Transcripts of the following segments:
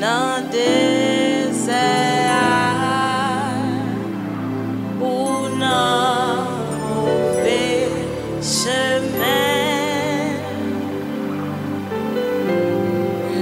Nan désert ou nan mauvais chemin,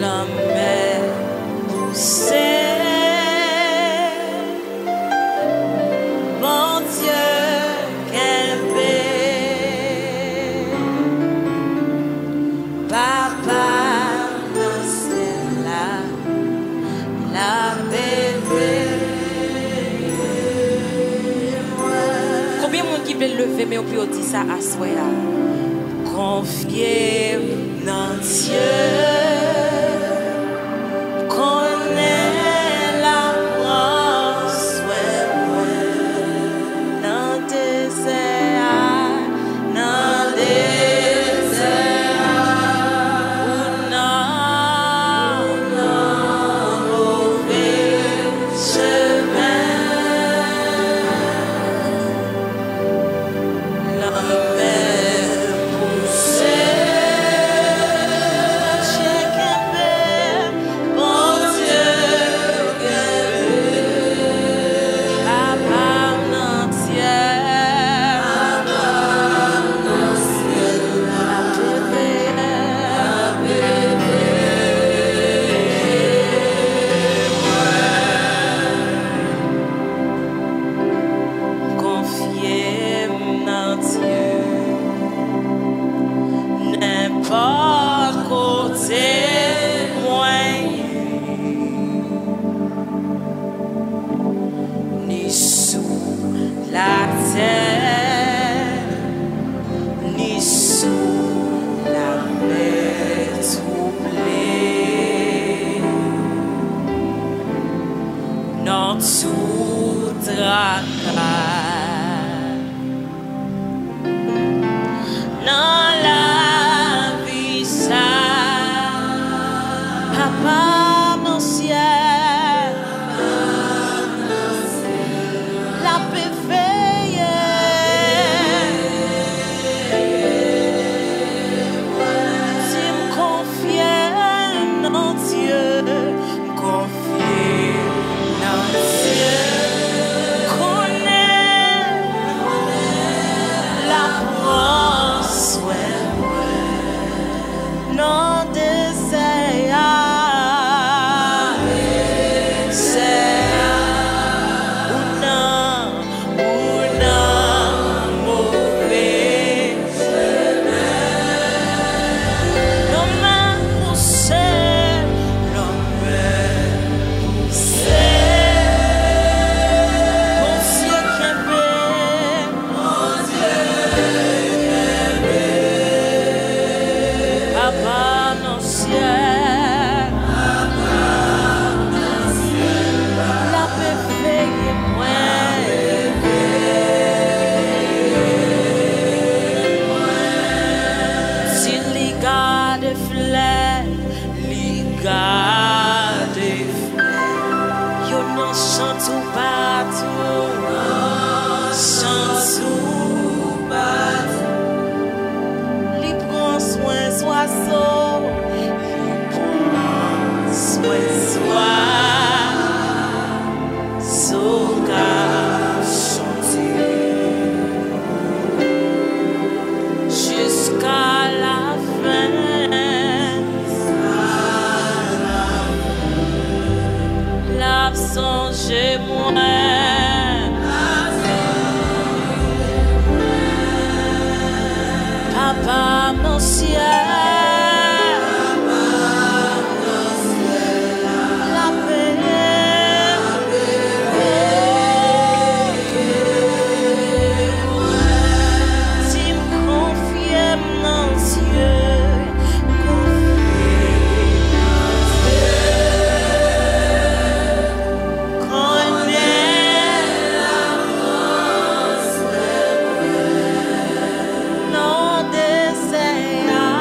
la mer poussée, mon Dieu, quelle paix, Papa. Combien de monde qui veut lever, mais on peut dire ça à soi? Confier dans Dieu, connaît la France, dans désert, dans désert, ou non, mauvais chemin. Pas côté moyen, ni sous la terre, ni sous la mer troublée, non tout tracas, non la Papa, mon ciel, la paix veille. Si me confier dans Dieu, confier dans Dieu, connaît la France, non désert. Chante ou partout, chante ou partout. Li prend soin oiseaux, li prend soin oiseaux qu'a chanter jusqu'à la fin. Songez-moi, Papa, mon ciel. Non désert.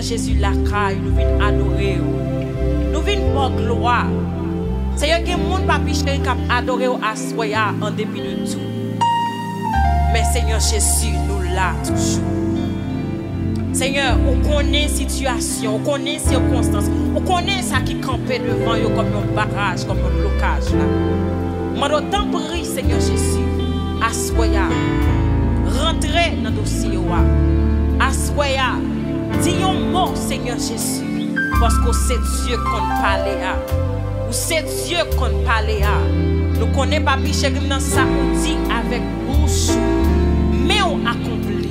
Jésus la caille, nous venons adorer. Nous venons pour gloire. Seigneur, que mon papi qui a adoré à soya en dépit de tout. Mais Seigneur Jésus, nous là toujours. Seigneur, on connaît situation, on connaît circonstances, on connaît ça qui campait devant eux comme un barrage, comme un blocage là. Mais d'autant prie, Seigneur Jésus, à soya, rentrez dans le dossier. À soya, dis un mot, Seigneur Jésus, parce que c'est Dieu qu'on parle à. Ou c'est Dieu qu'on parle à. Nous connaissons pas piché dans ça, on dit avec bouche, mais on accomplit.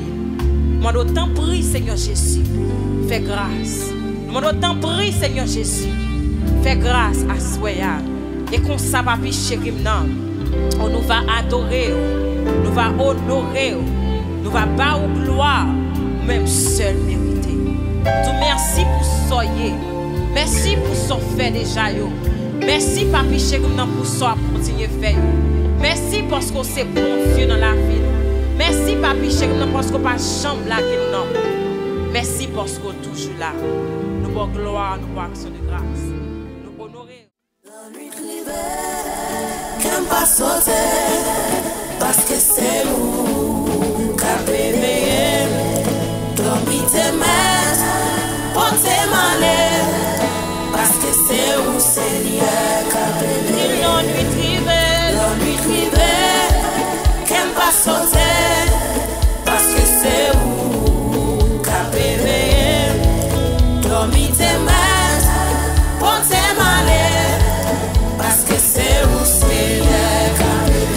Moi d'autant prie, Seigneur Jésus, fais grâce. Moi d'autant prie, Seigneur Jésus, Fais grâce à Soya. Et qu'on ça va chéri nan. On nous va adorer, nous va honorer, nous va battre gloire, même seul mérité. Nous merci pour soyer. Merci pour ce fait déjà yo. Merci papi chéri nan pour ça continuer faire. Merci parce que c'est bon Dieu dans la vie. Merci papi chéri nan parce que pas chambre là qui non. Merci parce que toujours là. Nous bon gloire, nous bon action de grâce. Nous honorer. La nuit l'hiver, qu'aime pas sauter, parce que c'est nous qui avons payé. Dormir tes mains, porter malais, parce que c'est où Seigneur qui a payé. La nuit l'hiver, qu'aime pas sauter, parce que c'est où qui a payé. Dormir tes mains, porter malais, parce que c'est où Seigneur qui a payé.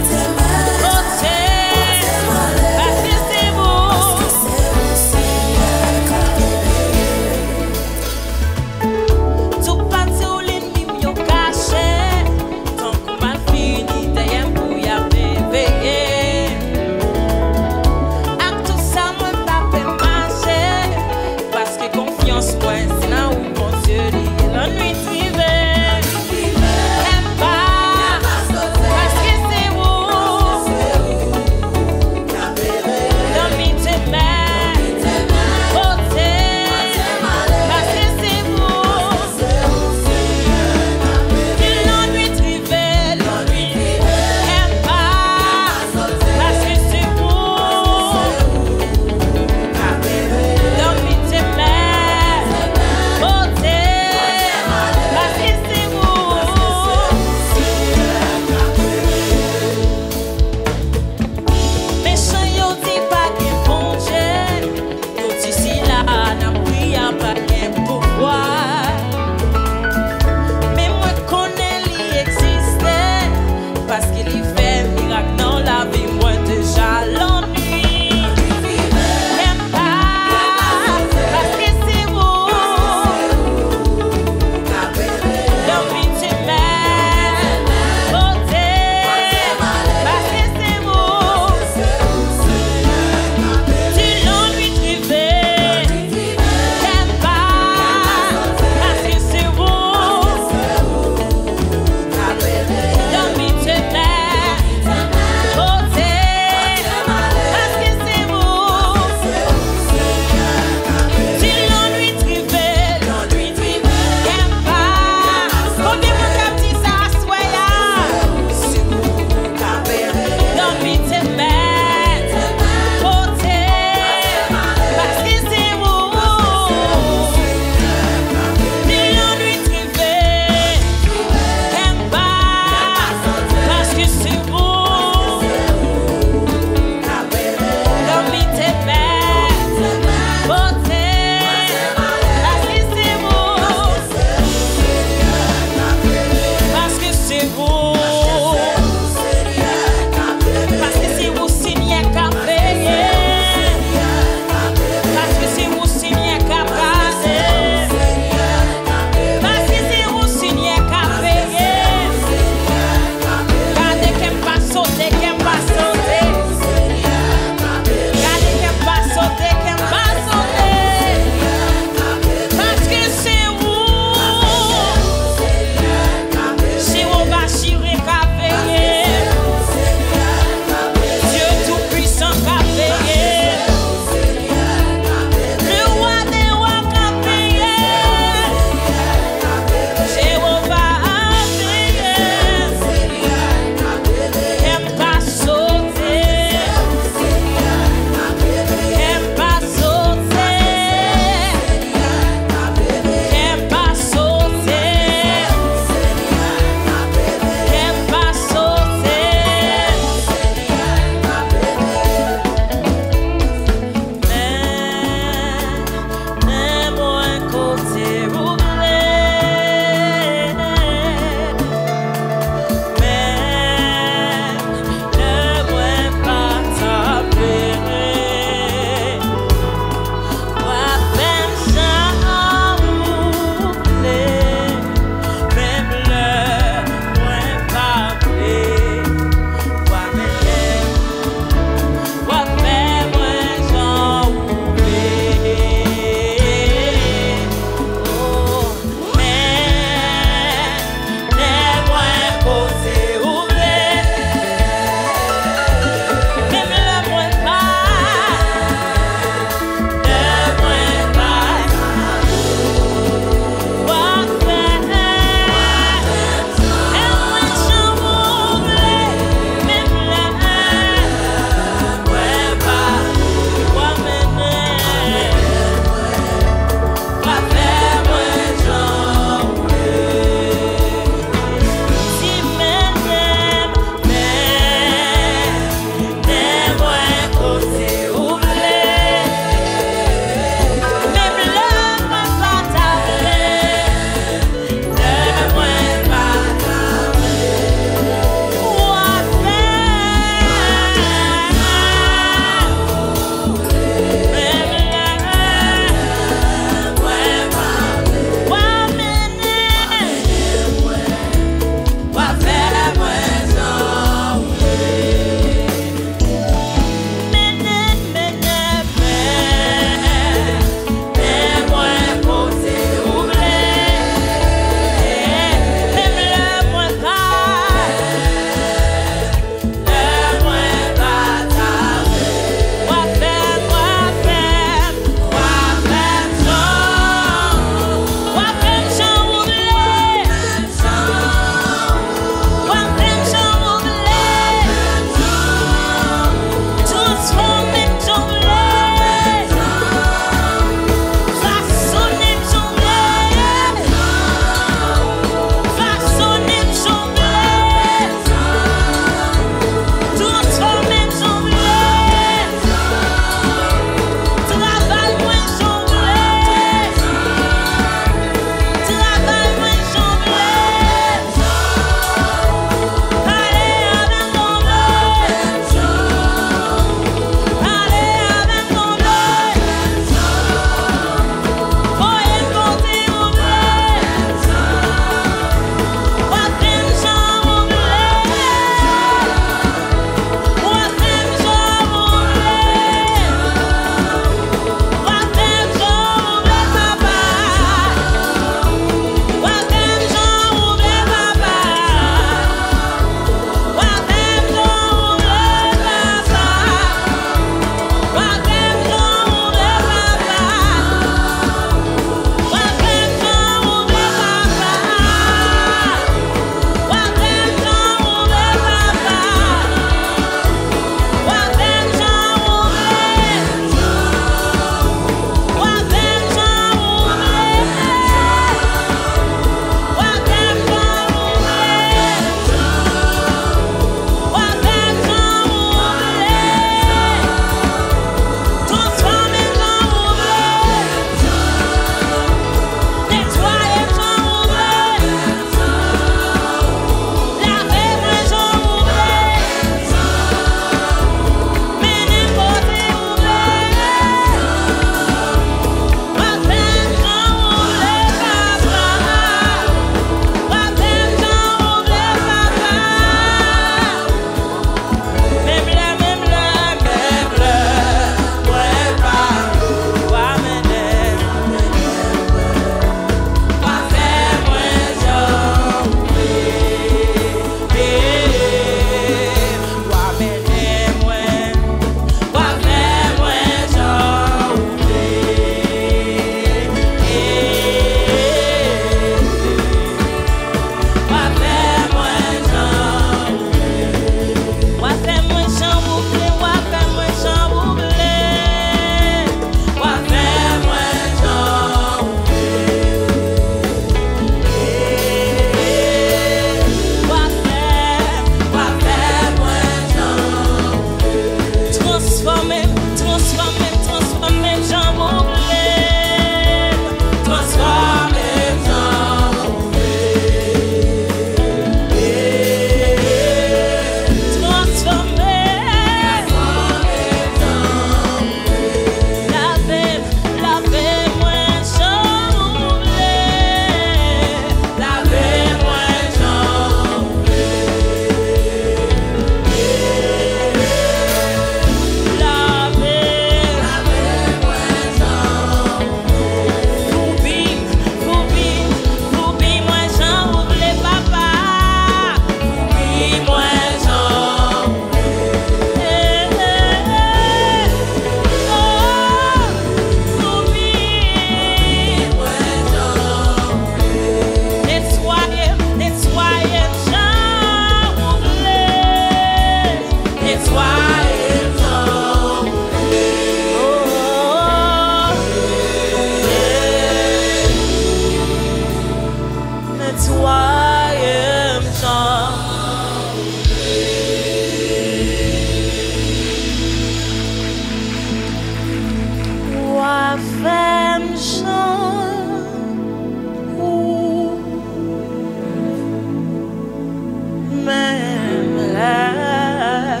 même là.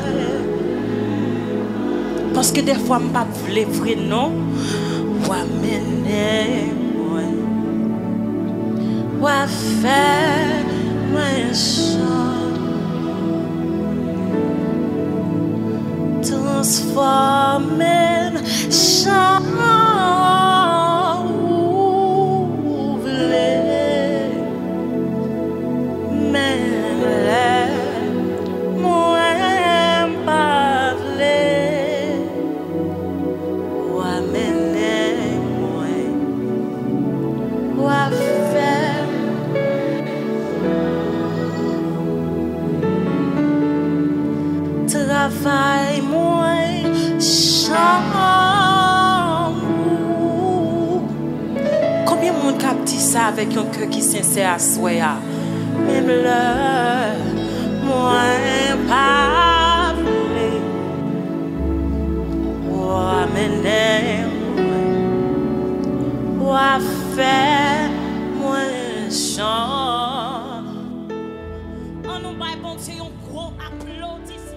Parce que des fois, je ne pas vrai non. Ou amener moi. Ou faire moi chant. Transformer chant. Travail moins chambre. Combien de monde cap dit ça avec un cœur qui sincère à soi? Même là, moi pas voulu. Moi mener, moi faire moins chant. On nous va bon Dieu un gros applaudissement.